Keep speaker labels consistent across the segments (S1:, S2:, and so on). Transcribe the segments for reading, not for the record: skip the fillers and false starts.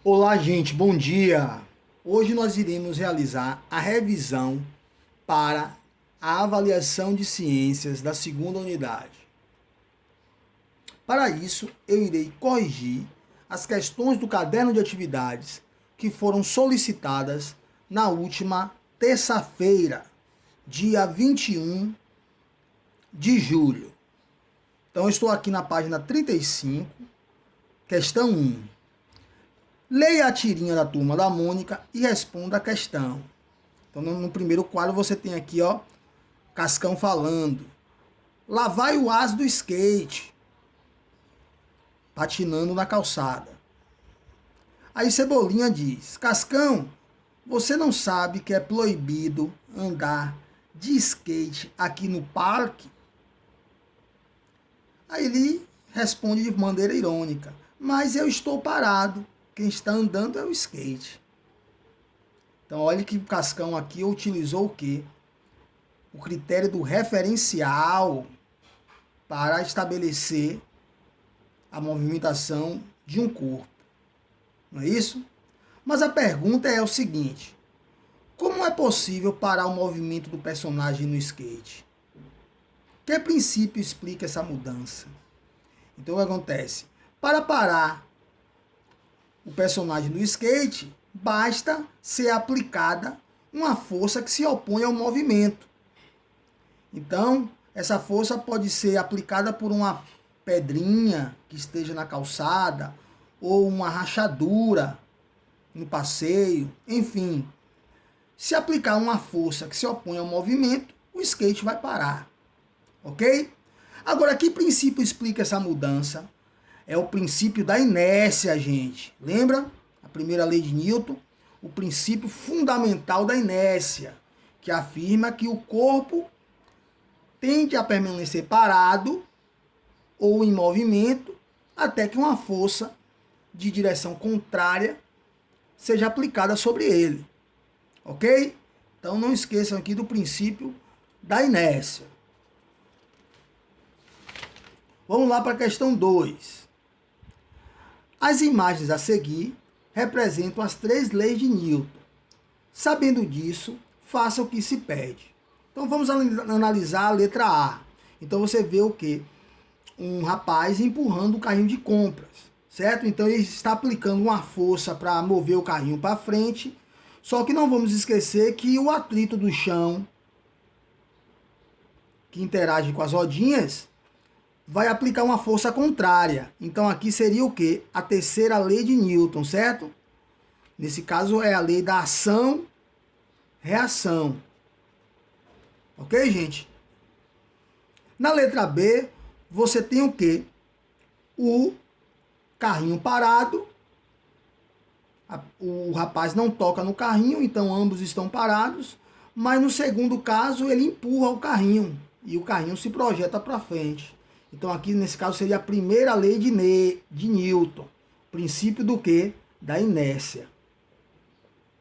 S1: Olá, gente, bom dia! Hoje nós iremos realizar a revisão para a avaliação de ciências da segunda unidade. Para isso, eu irei corrigir as questões do caderno de atividades que foram solicitadas na última terça-feira, dia 21 de julho. Então, eu estou aqui na página 35, questão 1. Leia a tirinha da Turma da Mônica e responda a questão. Então, no primeiro quadro, você tem aqui, ó, Cascão falando. Lá vai o asa do skate, patinando na calçada. Aí Cebolinha diz, Cascão, você não sabe que é proibido andar de skate aqui no parque? Aí ele responde de maneira irônica, mas eu estou parado. Quem está andando é o skate. Então, olha que o Cascão aqui utilizou o quê? O critério do referencial para estabelecer a movimentação de um corpo. Não é isso? Mas a pergunta é o seguinte: como é possível parar o movimento do personagem no skate? Que princípio explica essa mudança? Então, o que acontece? Para parar o personagem do skate, basta ser aplicada uma força que se opõe ao movimento. Então, essa força pode ser aplicada por uma pedrinha que esteja na calçada, ou uma rachadura no passeio, enfim. Se aplicar uma força que se opõe ao movimento, o skate vai parar. Ok? Agora, que princípio explica essa mudança? É o princípio da inércia, gente. Lembra? A primeira lei de Newton, o princípio fundamental da inércia, que afirma que o corpo tende a permanecer parado ou em movimento até que uma força de direção contrária seja aplicada sobre ele. Ok? Então não esqueçam aqui do princípio da inércia. Vamos lá para a questão 2. As imagens a seguir representam as 3 leis de Newton. Sabendo disso, faça o que se pede. Então vamos analisar a letra A. Então você vê o quê? Um rapaz empurrando o carrinho de compras, certo? Então ele está aplicando uma força para mover o carrinho para frente. Só que não vamos esquecer que o atrito do chão, que interage com as rodinhas, vai aplicar uma força contrária. Então aqui seria o quê? A terceira lei de Newton, certo? Nesse caso é a lei da ação-reação. Ok, gente? Na letra B, você tem o quê? O carrinho parado. O rapaz não toca no carrinho, então ambos estão parados. Mas no segundo caso, ele empurra o carrinho e o carrinho se projeta para frente. Então aqui nesse caso seria a primeira lei de Newton. Princípio do quê? Da inércia.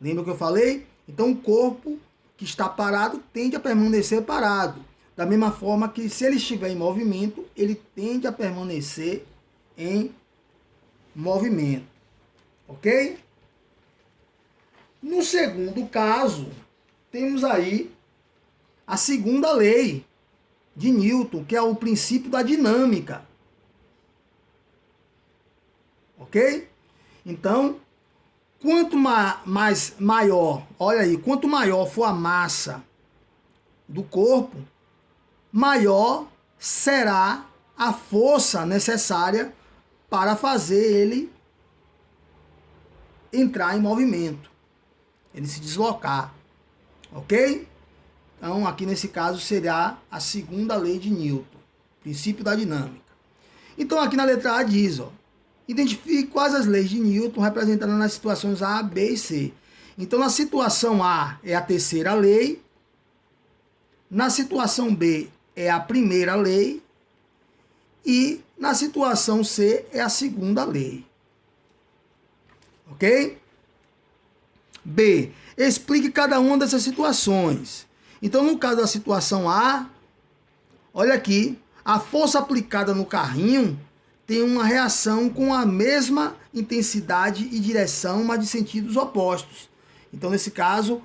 S1: Lembra o que eu falei? Então o corpo que está parado tende a permanecer parado. Da mesma forma que se ele estiver em movimento, ele tende a permanecer em movimento. Ok? No segundo caso, temos aí a segunda lei de Newton, que é o princípio da dinâmica. Ok? Então, quanto maior, olha aí, quanto maior for a massa do corpo, maior será a força necessária para fazer ele entrar em movimento, ele se deslocar. Ok? Então, aqui nesse caso, será a segunda lei de Newton, princípio da dinâmica. Então, aqui na letra A diz, ó, identifique quais as leis de Newton representadas nas situações A, B e C. Então, na situação A é a terceira lei, na situação B é a primeira lei e na situação C é a segunda lei. Ok? B. Explique cada uma dessas situações. Então, no caso da situação A, olha aqui, a força aplicada no carrinho tem uma reação com a mesma intensidade e direção, mas de sentidos opostos. Então, nesse caso,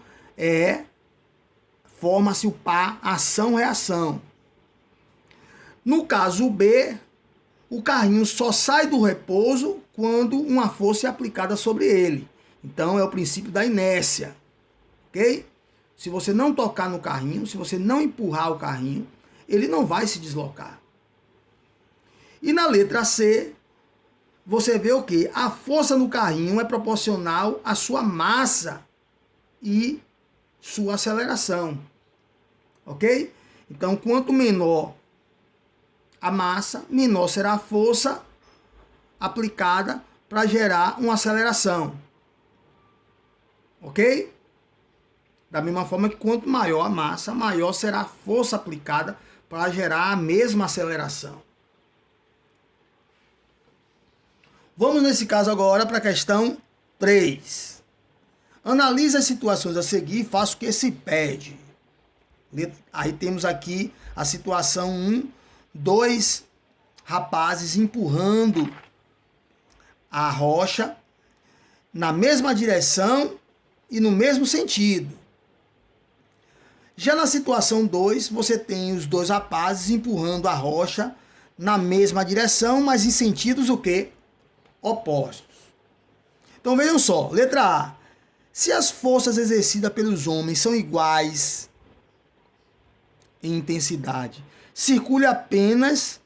S1: forma-se o par ação-reação. No caso B, o carrinho só sai do repouso quando uma força é aplicada sobre ele. Então, é o princípio da inércia. Ok? Se você não tocar no carrinho, se você não empurrar o carrinho, ele não vai se deslocar. E na letra C, você vê o quê? A força no carrinho é proporcional à sua massa e sua aceleração. Ok? Então, quanto menor a massa, menor será a força aplicada para gerar uma aceleração. Ok? Da mesma forma que quanto maior a massa, maior será a força aplicada para gerar a mesma aceleração. Vamos nesse caso agora para a questão 3. Analise as situações a seguir e faça o que se pede. Aí temos aqui a situação 1, 2 rapazes empurrando a rocha na mesma direção e no mesmo sentido. Já na situação 2, você tem os 2 rapazes empurrando a rocha na mesma direção, mas em sentidos o quê? Opostos. Então vejam só, letra A. Se as forças exercidas pelos homens são iguais em intensidade, circule apenas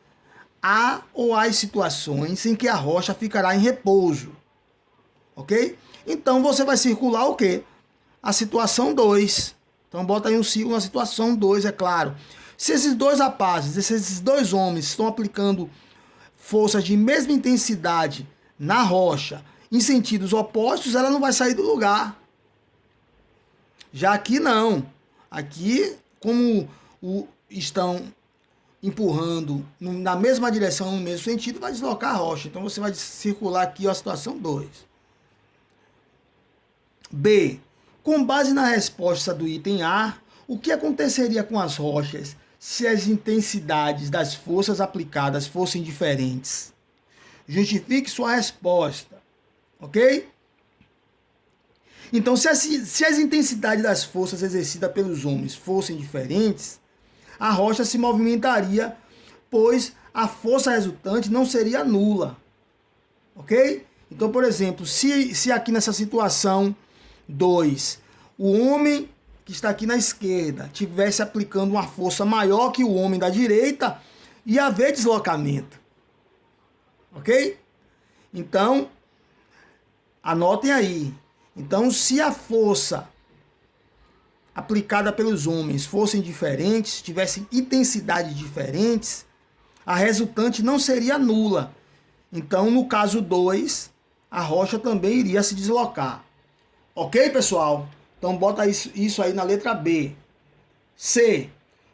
S1: a ou as situações em que a rocha ficará em repouso. Ok? Então você vai circular o quê? A situação 2. Então bota aí um círculo na situação 2, é claro. Se esses 2 rapazes, esses 2 homens estão aplicando forças de mesma intensidade na rocha em sentidos opostos, ela não vai sair do lugar. Já aqui não. Aqui, como estão empurrando na mesma direção, no mesmo sentido, vai deslocar a rocha. Então você vai circular aqui a situação 2. B. Com base na resposta do item A, o que aconteceria com as rochas se as intensidades das forças aplicadas fossem diferentes? Justifique sua resposta. Ok? Então, se as intensidades das forças exercidas pelos homens fossem diferentes, a rocha se movimentaria, pois a força resultante não seria nula. Ok? Então, por exemplo, se aqui nessa situação 2, o homem que está aqui na esquerda estivesse aplicando uma força maior que o homem da direita, ia haver deslocamento. Ok? Então, anotem aí. Então, se a força aplicada pelos homens fossem diferentes, tivessem intensidades diferentes, a resultante não seria nula. Então, no caso 2, a rocha também iria se deslocar. Ok, pessoal? Então, bota isso aí na letra B. C.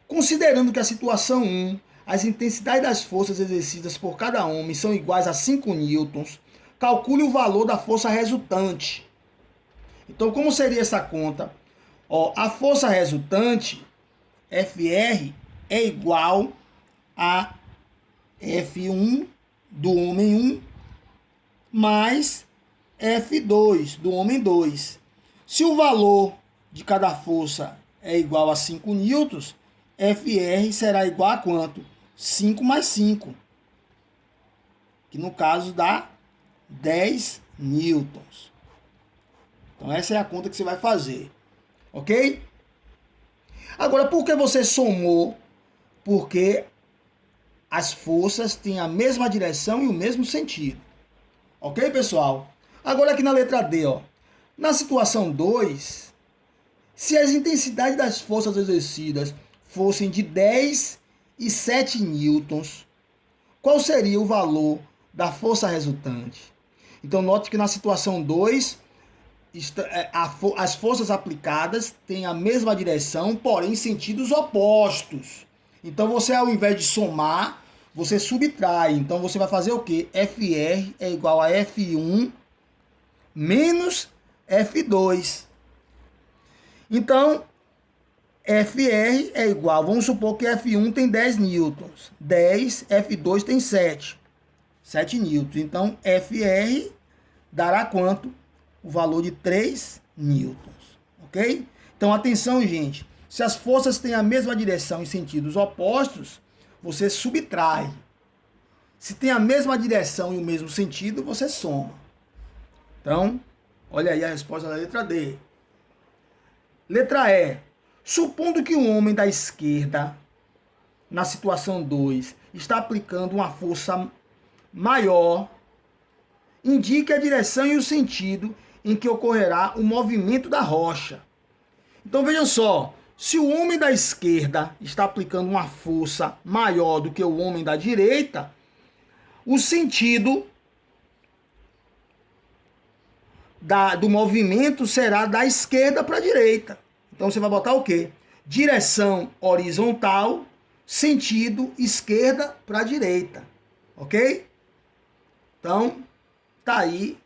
S1: Considerando que a situação 1, as intensidades das forças exercidas por cada homem são iguais a 5 newtons, calcule o valor da força resultante. Então, como seria essa conta? A força resultante, FR, é igual a F1 do homem 1 mais F2 do homem 2. Se o valor de cada força é igual a 5 newtons, FR será igual a quanto? 5 mais 5, que no caso dá 10 newtons. Então essa é a conta que você vai fazer. Ok? Agora, por que você somou? Porque as forças têm a mesma direção e o mesmo sentido. Ok, pessoal? Agora aqui na letra D, na situação 2, se as intensidades das forças exercidas fossem de 10 e 7 newtons, qual seria o valor da força resultante? Então, note que na situação 2, as forças aplicadas têm a mesma direção, porém em sentidos opostos. Então, você, ao invés de somar, você subtrai. Então, você vai fazer o quê? FR é igual a F1 menos F2. Então, FR é igual, vamos supor que F1 tem 10 newtons. 10, F2 tem 7. 7 newtons. Então, FR dará quanto? O valor de 3 newtons. Ok? Então, atenção, gente. Se as forças têm a mesma direção em sentidos opostos, você subtrai. Se tem a mesma direção e o mesmo sentido, você soma. Então, olha aí a resposta da letra D. Letra E. Supondo que o homem da esquerda, na situação 2, está aplicando uma força maior, indique a direção e o sentido em que ocorrerá o movimento da rocha. Então vejam só, se o homem da esquerda está aplicando uma força maior do que o homem da direita, o sentido do movimento será da esquerda para a direita. Então você vai botar o quê? Direção horizontal, sentido esquerda para a direita. Ok? Então, tá aí